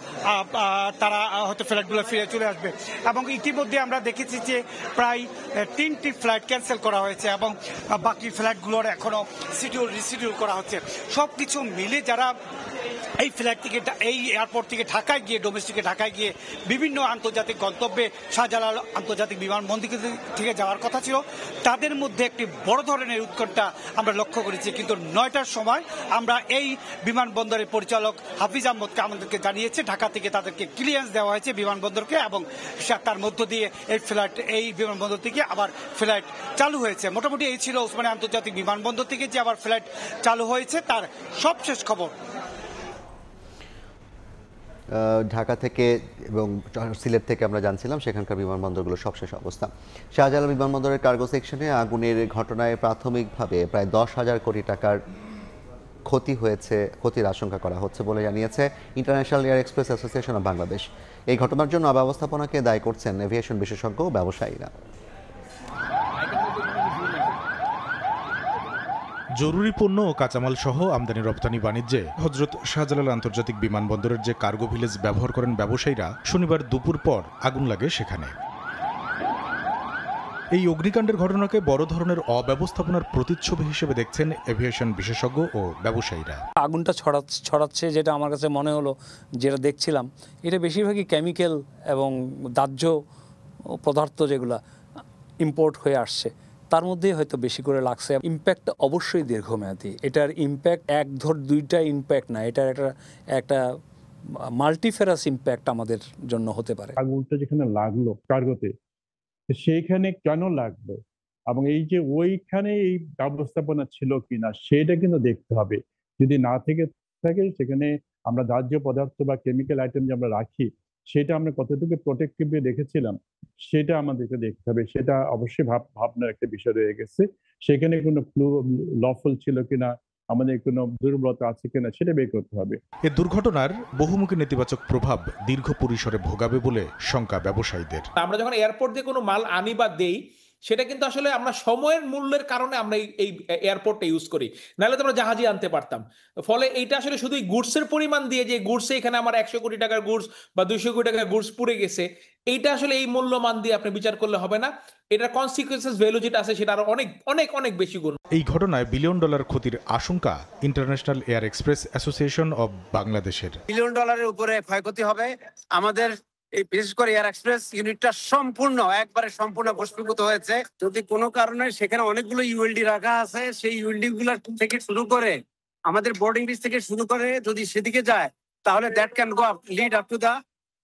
ফ্লাইটগুলো ফিরে চলে আসবে। এবং ইতিমধ্যে আমরা দেখেছি যে প্রায় 3টি ফ্লাইট ক্যান্সেল করা হয়েছে, এবং বাকি ফ্লাইটগুলোর এখনো রিশিডিউল করা হচ্ছে। সবকিছু মিলে যারা এই ফ্লাইট থেকে, এই এয়ারপোর্ট থেকে ঢাকায় গিয়ে, ডোমেস্টিকে ঢাকায় গিয়ে বিভিন্ন আন্তর্জাতিক গন্তব্যে শাহজালাল আন্তর্জাতিক বিমানবন্দর থেকে যাওয়ার কথা ছিল, তাদের মধ্যে একটি বড় ধরনের উৎকণ্ঠা আমরা লক্ষ্য করেছি। কিন্তু 9টার সময় আমরা এই বিমানবন্দরের পরিচালক হাফিজ আহমদকে আমাদেরকে জানিয়েছে ঢাকা থেকে তাদেরকে ক্লিয়ারেন্স দেওয়া হয়েছে বিমানবন্দরকে, এবং তার মধ্য দিয়ে এই বিমানবন্দর থেকে আবার ফ্লাইট চালু হয়েছে। মোটামুটি এই ছিল উসমানী আন্তর্জাতিক বিমানবন্দর থেকে যে আবার ফ্লাইট চালু হয়েছে তার সবশেষ খবর। ঢাকা থেকে এবং সিলেট থেকে আমরা জানছিলাম সেখানকার বিমানবন্দরগুলোর সবশেষ অবস্থা। শাহজালাল বিমানবন্দরের কার্গো সেকশনে আগুনের ঘটনায় প্রাথমিকভাবে প্রায় 10,000 কোটি টাকার ক্ষতি হয়েছে, ক্ষতির আশঙ্কা করা হচ্ছে বলে জানিয়েছে international air express association of Bangladesh. এই ঘটনার জন্য অব্যবস্থাপনাকে দায়ী করছেন এভিয়েশন বিশেষজ্ঞ ও ব্যবসায়ীরা। জরুরি পণ্য ও কাঁচামাল সহ আমদানি রপ্তানি বাণিজ্যে হযরত শাহজালাল আন্তর্জাতিক বিমানবন্দরের যে কার্গো ভিলেজ ব্যবহার করেন ব্যবসায়ীরা, শনিবার দুপুর পর আগুন লাগে সেখানে। এই অগ্নিকাণ্ডের ঘটনাকে বড় ধরনের অব্যবস্থাপনার প্রতিচ্ছবি হিসেবে দেখছেন এভিয়েশন বিশেষজ্ঞ ও ব্যবসায়ীরা। আগুনটা ছড়াচ্ছে, যেটা আমার কাছে মনে হলো, যেটা দেখছিলাম, এটা বেশিরভাগই কেমিক্যাল এবং দাহ্য পদার্থ যেগুলো ইম্পোর্ট হয়ে আসছে, তার মধ্যেই হয়তো বেশি করে লাগছে। ইম্প্যাক্ট অবশ্যই দীর্ঘমেয়াদী। এটার ইম্প্যাক্ট দুইটা ইম্প্যাক্ট না, এটার একটা মাল্টিফেরাস ইম্প্যাক্ট আমাদের জন্য হতে পারে। আগুনটা যেখানে লাগলো কার্গোতে, সেইখানে কেন লাগলো এবং এই যে ওইখানে এই ব্যবস্থাপনা ছিল কিনা সেটা কিন্তু দেখতে হবে। যদি না থেকে থাকে, সেখানে আমরা দাহ্য পদার্থ বা কেমিক্যাল আইটেম যে আমরা রাখি, সেটা আমরা কতটুকু প্রোটেক্টিভলি রেখেছিলাম সেটা আমাদেরকে দেখতে হবে। সেটা অবশ্যই ভাবনার একটা বিষয় রয়ে গেছে। সেখানে কোনো লফল ছিল কিনা, আমাদের কোনো দুর্বলতা আছে কিনা, সেটা বের করতে হবে। এ দুর্ঘটনার বহুমুখী নেতিবাচক প্রভাব দীর্ঘ পরিসরে ভোগাবে বলে শঙ্কা ব্যবসায়ীদের। আমরা যখন এয়ারপোর্ট দিয়ে কোনো মাল আনি বা দেই, সেটা কিন্তু আসলে আমরা সময়ের মূল্যের কারণে আমরা এই এয়ারপোর্টটা ইউজ করি, নাহলে তো আমরা জাহাজে আনতে পারতাম। ফলে এইটা আসলে শুধু গুডসের পরিমাণ দিয়ে, যে গুডসে এখানে আমার 100 কোটি টাকার গুডস বা 200 কোটি টাকার গুডস পুড়ে গেছে, এইটা আসলে এই মূল্যমান দিয়ে আপনি বিচার করলে হবে না। এটার কনসিকুয়েন্সেস ভ্যালু যেটা আছে সেটা আরো অনেক অনেক অনেক বেশি গুণ। এই ঘটনায় $বিলিয়ন ক্ষতির আশঙ্কা international air express association of বাংলাদেশের। $1 বিলিয়ন উপরে ক্ষয়ক্ষতি হবে। আমাদের এই বিশেষ করে এয়ার এক্সপ্রেস ইউনিটটা একবারে সম্পূর্ণ ভস্মীভূত হয়েছে। যদি কোনো কারণে সেখানে অনেকগুলো ইউএলডি রাখা আছে, সেই ইউএলডি গুলা থেকে শুরু করে আমাদের বোর্ডিং ব্রিজ থেকে শুরু করে যদি সেদিকে যায়, তাহলে that can go lead up to the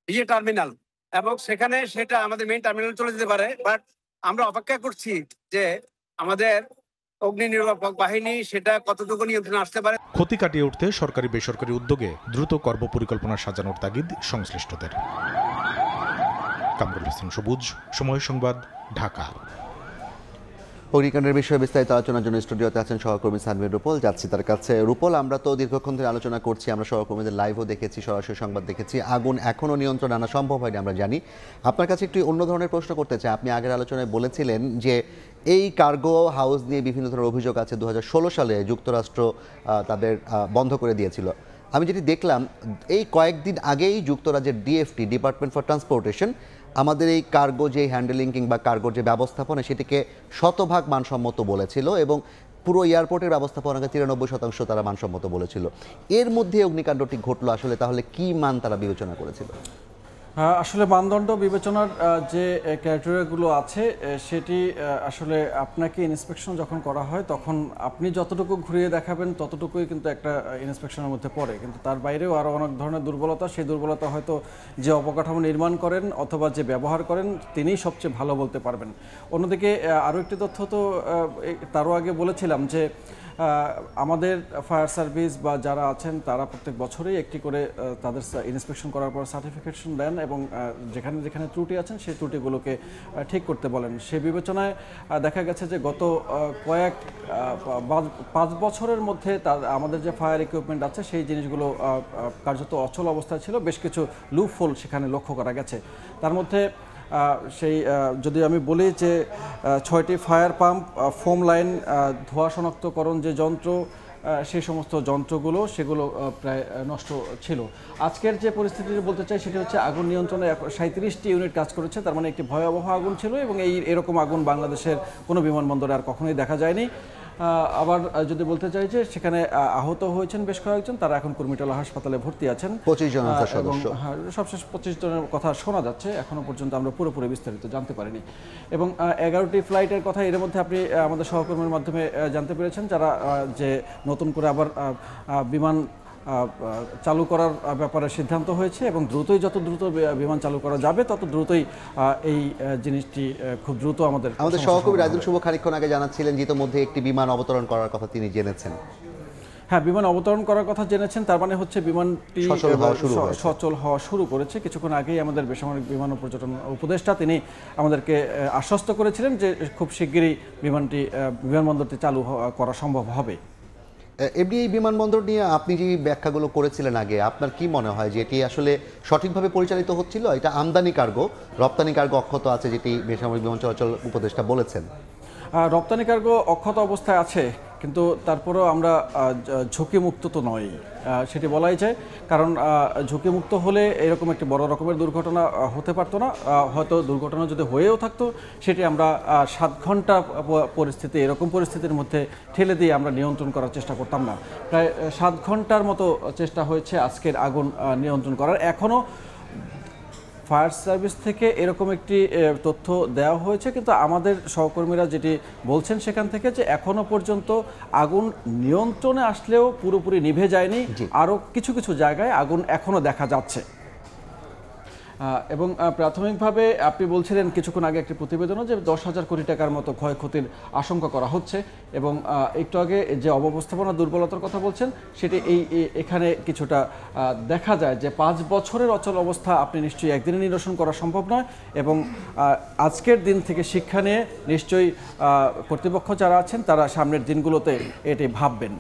DA terminal, এবং সেখানে সেটা আমাদের মেইন টার্মিনাল চলে যেতে পারে। বাট আমরা অপেক্ষা করছি যে আমাদের অগ্নি নির্বাপক বাহিনী সেটা কতটুকু নিয়ন্ত্রণে আসতে পারে। ক্ষতি কাটিয়ে উঠতে সরকারি বেসরকারি উদ্যোগে দ্রুত কর্মপরিকল্পনা সাজানোর তাগিদ সংশ্লিষ্টদের। কামরুল হাসান সবুজ, সময় সংবাদ, ঢাকা। অগ্নিকাণ্ডের বিষয়ে বিস্তারিত আলোচনার জন্য স্টুডিওতে আছেন সহকর্মী সানভীর রূপল। যাচ্ছি তার কাছে। রূপল, আমরা তো দীর্ঘক্ষণ ধরে আলোচনা করছি, আমরা সহকর্মীদের লাইভও দেখেছি, সরাসরি সংবাদ দেখেছি, আগুন এখনও নিয়ন্ত্রণ আনা সম্ভব হয়নি আমরা জানি। আপনার কাছে একটি অন্য ধরনের প্রশ্ন করতে চাই। আপনি আগের আলোচনায় বলেছিলেন যে এই কার্গো হাউস নিয়ে বিভিন্ন ধরনের অভিযোগ আছে। 2016 সালে যুক্তরাষ্ট্র তাদের বন্ধ করে দিয়েছিল। আমি যেটি দেখলাম, এই কয়েকদিন আগেই যুক্তরাজ্যের ডিএফটি, ডিপার্টমেন্ট ফর ট্রান্সপোর্টেশন, আমাদের এই কার্গো যে হ্যান্ডেলিং কিংবা কার্গোর যে ব্যবস্থাপনা সেটিকে 100% মানসম্মত বলেছিল, এবং পুরো এয়ারপোর্টের ব্যবস্থাপনাকে 93% তারা মানসম্মত বলেছিল। এর মধ্যে অগ্নিকাণ্ডটি ঘটলো, আসলে তাহলে কি মান তারা বিবেচনা করেছিল? আসলে মানদণ্ড বিবেচনার যে ক্রাইটেরিয়াগুলো আছে, সেটি আসলে আপনাকে ইন্সপেকশন যখন করা হয় তখন আপনি যতটুকু ঘুরিয়ে দেখাবেন ততটুকুই কিন্তু একটা ইন্সপেকশনের মধ্যে পড়ে। কিন্তু তার বাইরেও আরও অনেক ধরনের দুর্বলতা, সেই দুর্বলতা হয়তো যে অবকাঠামো নির্মাণ করেন অথবা যে ব্যবহার করেন তিনিই সবচেয়ে ভালো বলতে পারবেন। অন্যদিকে আরও একটি তথ্য তো তারও আগে বলেছিলাম যে আমাদের ফায়ার সার্ভিস বা যারা আছেন তারা প্রত্যেক বছরেই একটি করে তাদের ইন্সপেকশন করার পর সার্টিফিকেশন দেন, এবং যেখানে যেখানে ত্রুটি আছেন সেই ত্রুটিগুলোকে ঠিক করতে বলেন। সে বিবেচনায় দেখা গেছে যে গত 5 বছরের মধ্যে আমাদের যে ফায়ার ইকুইপমেন্ট আছে সেই জিনিসগুলো কার্যত অচল অবস্থায় ছিল। বেশ কিছু লুপ হোল সেখানে লক্ষ্য করা গেছে। তার মধ্যে সেই যদি আমি বলি যে 6টি ফায়ার পাম্প, ফোম লাইন, ধোঁয়া শনাক্তকরণ যে যন্ত্র, সেই সমস্ত যন্ত্রগুলো সেগুলো প্রায় নষ্ট ছিল। আজকের যে পরিস্থিতি বলতে চাই সেটি হচ্ছে আগুন নিয়ন্ত্রণে 37টি ইউনিট কাজ করেছে। তার মানে একটি ভয়াবহ আগুন ছিল, এবং এরকম আগুন বাংলাদেশের কোনো বিমানবন্দরে আর কখনোই দেখা যায়নি। আবার যদি বলতে চাই যে সেখানে আহত হয়েছেন বেশ কয়েকজন, তারা এখন কুর্মিটোলা হাসপাতালে ভর্তি আছেন। 25 জন সদস্য, সবশেষ 25 জনের কথা শোনা যাচ্ছে। এখনো পর্যন্ত আমরা পুরোপুরি বিস্তারিত জানতে পারিনি। এবং 11টি ফ্লাইটের কথা এর মধ্যে আপনি আমাদের সহকর্মীর মাধ্যমে জানতে পেরেছেন, যারা যে নতুন করে আবার বিমান চালু করার ব্যাপারে সিদ্ধান্ত হয়েছে, এবং যত দ্রুত বিমান চালু করা যাবে তত দ্রুতই এই জিনিসটি খুব দ্রুত আমাদের সহকর্মী রাজুল শুভ খানিকক্ষণ আগে জানাচ্ছিলেন যে ইতিমধ্যে একটি বিমান অবতরণ করার কথা তিনি জেনেছেন। হ্যাঁ, বিমান অবতরণ করার কথা জেনেছেন, তার মানে হচ্ছে বিমানটি সচল হওয়া শুরু করেছে। কিছুক্ষণ আগেই আমাদের বেসামরিক বিমান ও পর্যটন উপদেষ্টা তিনি আমাদেরকে আশ্বস্ত করেছিলেন যে খুব শিগগিরই বিমানবন্দরটি চালু করা সম্ভব হবে। এমনি এই বিমানবন্দর নিয়ে আপনি যে ব্যাখ্যাগুলো করেছিলেন আগে, আপনার কি মনে হয় যে এটি আসলে সঠিকভাবে পরিচালিত হচ্ছিল? এটা আমদানি কার্গো, রপ্তানি কার্গো অক্ষত আছে, যেটি বেসামরিক বিমান চলাচল উপদেষ্টা বলেছেন। রপ্তানি কার্গো অক্ষত অবস্থায় আছে, কিন্তু তারপরেও আমরা ঝুঁকিমুক্ত তো নই, সেটি বলাই যায়। কারণ ঝুঁকিমুক্ত হলে এরকম একটি বড় রকমের দুর্ঘটনা হতে পারতো না। হয়তো দুর্ঘটনা যদি হয়েও থাকতো, সেটি আমরা 7 ঘন্টা পরিস্থিতি, এরকম পরিস্থিতির মধ্যে ঠেলে দিয়ে আমরা নিয়ন্ত্রণ করার চেষ্টা করতাম না। প্রায় 7 ঘন্টার মতো চেষ্টা হয়েছে আজকের আগুন নিয়ন্ত্রণ করার। এখনও ফায়ার সার্ভিস থেকে এরকম একটি তথ্য দেওয়া হয়েছে, কিন্তু আমাদের সহকর্মীরা যেটি বলছেন সেখান থেকে যে এখনো পর্যন্ত আগুন নিয়ন্ত্রণে আসলেও পুরোপুরি নিভে যায়নি, আরও কিছু কিছু জায়গায় আগুন এখনো দেখা যাচ্ছে। এবং প্রাথমিকভাবে আপনি বলছিলেন কিছুক্ষণ আগে একটি প্রতিবেদনও যে 10,000 কোটি টাকার মতো ক্ষয়ক্ষতির আশঙ্কা করা হচ্ছে, এবং একটু আগে যে অব্যবস্থাপনা দুর্বলতার কথা বলছেন সেটি এখানে কিছুটা দেখা যায় যে 5 বছরের অচল অবস্থা আপনি নিশ্চয়ই একদিনে নিরসন করা সম্ভব নয়, এবং আজকের দিন থেকে শিক্ষা নিয়ে নিশ্চয়ই কর্তৃপক্ষ যারা আছেন তারা সামনের দিনগুলোতে এটি ভাববেন।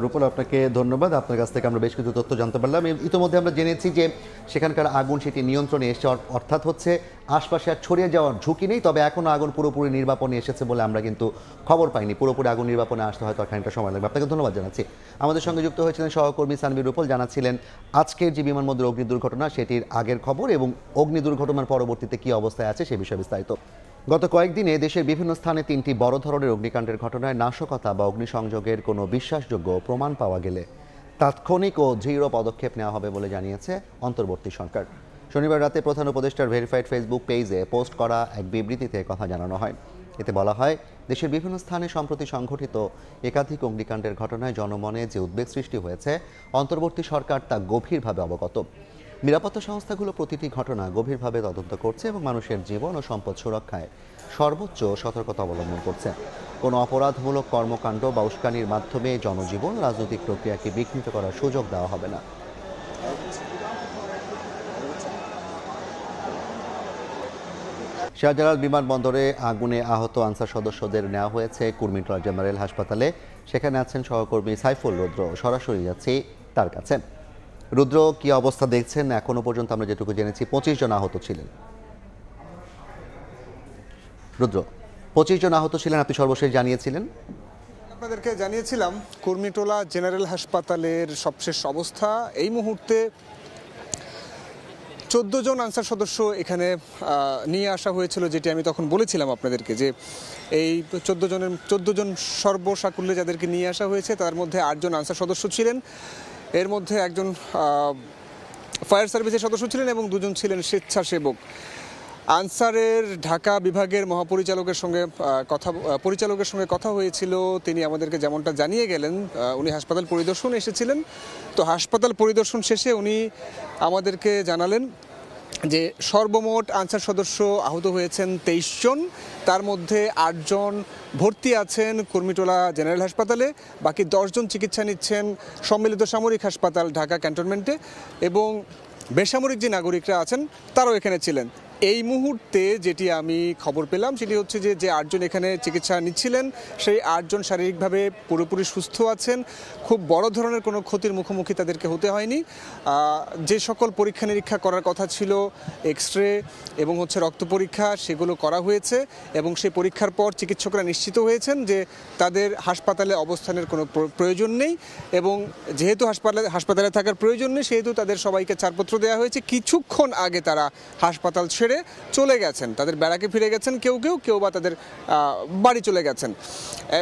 রূপল, আপনাকে ধন্যবাদ। আপনার কাছ থেকে আমরা বেশ কিছু তথ্য জানতে পারলাম। ইতিমধ্যে আমরা জেনেছি যে সেখানকার আগুন সেটি নিয়ন্ত্রণে এসেছে, অর্থাৎ হচ্ছে আশপাশে আর ছড়িয়ে যাওয়ার ঝুঁকি নেই। তবে এখনও আগুন পুরোপুরি নির্বাপনে এসেছে বলে আমরা কিন্তু খবর পাইনি। পুরোপুরি আগুন নির্বাপনে আসতে হয়তো খানিকটা সময় লাগবে। আপনাকে ধন্যবাদ জানাচ্ছি। আমাদের সঙ্গে যুক্ত হয়েছিলেন সহকর্মী সানভীর রূপল, জানাচ্ছিলেন আজকের যে বিমানবন্দর অগ্নি দুর্ঘটনা সেটির আগের খবর এবং অগ্নি দুর্ঘটনার পরবর্তীতে কী অবস্থায় আছে সে বিষয়ে বিস্তারিত। গত কয়েকদিনে দেশের বিভিন্ন স্থানে 3টি বড় ধরনের অগ্নিকাণ্ডের ঘটনায় নাশকতা বা অগ্নিসংযোগের কোনো বিশ্বাসযোগ্য প্রমাণ পাওয়া গেলে তাৎক্ষণিক ও দৃঢ় পদক্ষেপ নেওয়া হবে বলে জানিয়েছে অন্তর্বর্তী সরকার। শনিবার রাতে প্রধান উপদেষ্টার ভেরিফাইড ফেসবুক পেজে পোস্ট করা এক বিবৃতিতে কথা জানানো হয়। এতে বলা হয়, দেশের বিভিন্ন স্থানে সম্প্রতি সংঘটিত একাধিক অগ্নিকাণ্ডের ঘটনায় জনমনে যে উদ্বেগ সৃষ্টি হয়েছে, অন্তর্বর্তী সরকার তা গভীরভাবে অবগত। নিরাপত্তা সংস্থাগুলো প্রতিটি ঘটনা গভীরভাবে তদন্ত করছে এবং মানুষের জীবন ও সম্পদ সুরক্ষায় সর্বোচ্চ সতর্কতা অবলম্বন করছে। কোনো অপরাধমূলক কর্মকাণ্ড বা উস্কানির মাধ্যমে জনজীবন, রাজনৈতিক প্রক্রিয়াকে বিঘ্নিত করার সুযোগ দেওয়া হবে না। শাহজালাল বিমানবন্দরে আগুনে আহত আনসার সদস্যদের নেওয়া হয়েছে কুর্মিটোলা জেনারেল হাসপাতালে। সেখানে আছেন সহকর্মী সাইফুল রুদ্র। সরাসরি যাচ্ছি তার কাছে। রুদ্র, কি অবস্থা দেখছেন? এখনো পর্যন্ত আমরা যেটুকু জেনেছি 25 জন আহত ছিলেন। রুদ্র, 25 জন আহত ছিলেন, আপনি সর্বশেষ জানিয়েছিলেন। আপনাদেরকে জানিয়েছিলাম কুর্মিটোলা জেনারেল হাসপাতালের সবশেষ অবস্থা। এই মুহূর্তে 14 জন আনসার সদস্য এখানে নিয়ে আসা হয়েছিল, যেটি আমি তখন বলেছিলাম আপনাদেরকে যে এই 14 জন সর্বসাকুল্যে যাদেরকে নিয়ে আসা হয়েছে তার মধ্যে 8 জন আনসার সদস্য ছিলেন। এর মধ্যে একজন ফায়ার সার্ভিসের সদস্য ছিলেন এবং 2 জন ছিলেন স্বেচ্ছাসেবক। আনসারের ঢাকা বিভাগের মহাপরিচালকের সঙ্গে কথা হয়েছিল। তিনি আমাদেরকে যেমনটা জানিয়ে গেলেন, উনি হাসপাতাল পরিদর্শন এসেছিলেন। তো হাসপাতাল পরিদর্শন শেষে উনি আমাদেরকে জানালেন যে সর্বমোট আনসার সদস্য আহত হয়েছেন 23 জন। তার মধ্যে 8 জন ভর্তি আছেন কুর্মিটোলা জেনারেল হাসপাতালে, বাকি 10 জন চিকিৎসা নিচ্ছেন সম্মিলিত সামরিক হাসপাতাল ঢাকা ক্যান্টনমেন্টে, এবং বেসামরিক যে নাগরিকরা আছেন তারাও এখানে ছিলেন। এই মুহূর্তে যেটি আমি খবর পেলাম সেটি হচ্ছে যে 8 জন এখানে চিকিৎসা নিচ্ছিলেন সেই 8 জন শারীরিকভাবে পুরোপুরি সুস্থ আছেন। খুব বড় ধরনের কোনো ক্ষতির মুখোমুখি তাদেরকে হতে হয়নি। যে সকল পরীক্ষা নিরীক্ষা করার কথা ছিল, এক্সরে এবং রক্ত পরীক্ষা, সেগুলো করা হয়েছে এবং সেই পরীক্ষার পর চিকিৎসকরা নিশ্চিত হয়েছেন যে তাদের হাসপাতালে অবস্থানের কোনো প্রয়োজন নেই, এবং যেহেতু হাসপাতালে থাকার প্রয়োজন নেই সেহেতু তাদের সবাইকে ছাড়পত্র দেওয়া হয়েছে। কিছুক্ষণ আগে তারা হাসপাতাল ছেড়ে চলে গেছেন, তাদের ব্যারাকে ফিরে গেছেন কেউ বা তাদের বাড়ি চলে গেছেন।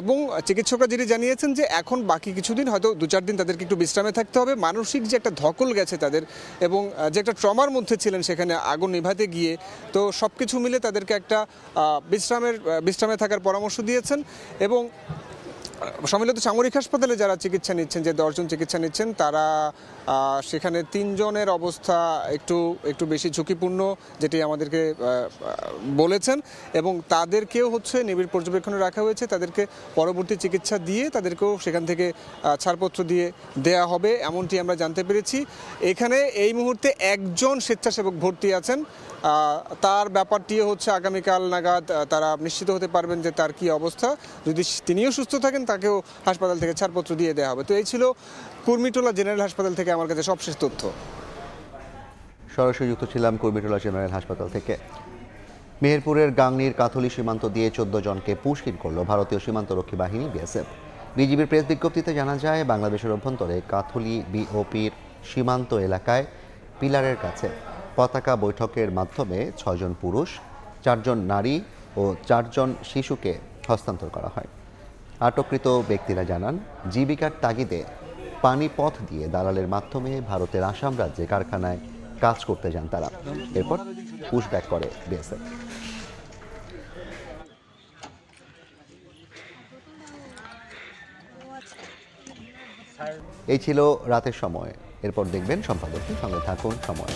এবং চিকিৎসকরা যেটি জানিয়েছেন যে এখন বাকি কিছুদিন, হয়তো 2-4 দিন তাদেরকে একটু বিশ্রামে থাকতে হবে। মানসিক যে একটা ধকল গেছে তাদের এবং যে একটা ট্রমার মধ্যে ছিলেন সেখানে আগুন নিভাতে গিয়ে, তো সব কিছু মিলে তাদেরকে একটা বিশ্রামে থাকার পরামর্শ দিয়েছেন। এবং সম্মিলিত সামরিক হাসপাতালে যারা চিকিৎসা নিচ্ছেন, যে 10 জন চিকিৎসা নিচ্ছেন, তারা সেখানে 3 জনের অবস্থা একটু বেশি ঝুঁকিপূর্ণ, যেটি আমাদেরকে বলেছেন, এবং তাদেরকেও নিবিড় পর্যবেক্ষণে রাখা হয়েছে। তাদেরকে পরবর্তী চিকিৎসা দিয়ে তাদেরকেও সেখান থেকে ছাড়পত্র দেয়া হবে, এমনটি আমরা জানতে পেরেছি। এখানে এই মুহূর্তে 1 জন স্বেচ্ছাসেবক ভর্তি আছেন, তার ব্যাপারটি হচ্ছে আগামীকাল নাগাদ তারা নিশ্চিত হতে পারবেন যে তার কি অবস্থা। যদি তিনিও সুস্থ থাকেন তাকেও হাসপাতাল থেকে ছাড়পত্র দিয়ে দেওয়া হবে। তো এই ছিল কুর্মিটোলা জেনারেল হাসপাতাল থেকে আমার কাছে সবশেষ তথ্য। সরাসরি যুক্ত ছিলাম কুর্মিটোলা জেনারেল হাসপাতাল থেকে। মেহেরপুরের গাংনীর কাথলি সীমান্ত দিয়ে 14 জনকে পুশকিন করল ভারতীয় সীমান্তরক্ষী বাহিনী বিএসএফ। বিজিবির প্রেস বিজ্ঞপ্তিতে জানা যায়, বাংলাদেশের অভ্যন্তরে কাথলি বিওপির সীমান্ত এলাকায় পিলারের কাছে পতাকা বৈঠকের মাধ্যমে 6 জন পুরুষ, 4 জন নারী ও 4 জন শিশুকে হস্তান্তর করা হয়। আটককৃত ব্যক্তিরা জানান, জীবিকার তাগিদে পানিপথ দিয়ে দালালের মাধ্যমে ভারতের আসাম রাজ্যে কারখানায় কাজ করতে যান তারা। এরপর পুশব্যাক করে বিএসএফ। এই ছিল রাতের সময়। এরপর দেখবেন সম্পাদকীয়, সঙ্গে থাকুন সময়।